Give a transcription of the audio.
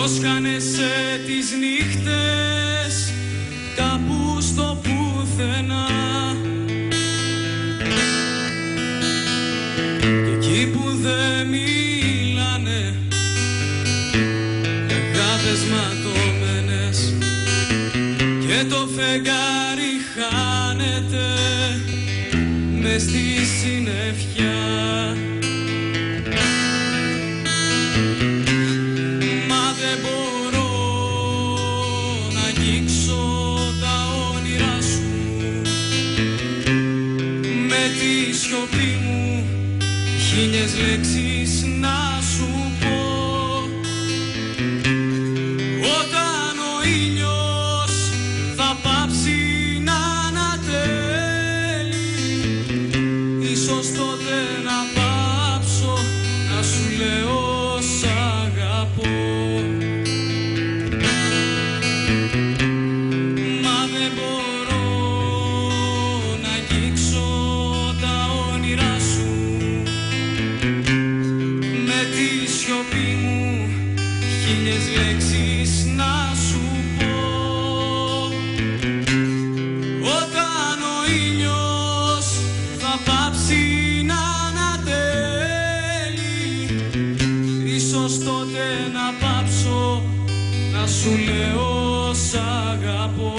Πως χάνεσαι τις νύχτες κάπου στο πουθενά, και εκεί που δεν μιλάνε αγάπες ματωμένες, και το φεγγάρι χάνεται μες στη συννεφιά. Μα δεν μπορώ να αγγίξω τα όνειρά σου, με τη σιωπή μου χίλιες λέξεις να σου πω. Όταν ο ήλιος θα πάψει να ανατέλει, ίσως τότε να πάψω να σου λέω σ' αγαπώ. Μα δεν μπορώ να αγγίξω τα όνειρά σου, με τη σιωπή μου χίλιες λέξεις να σου πω. Όταν ο ήλιος θα πάψει να ανατέλει, ίσως τότε να πάψω να σου λέω σ' αγαπώ.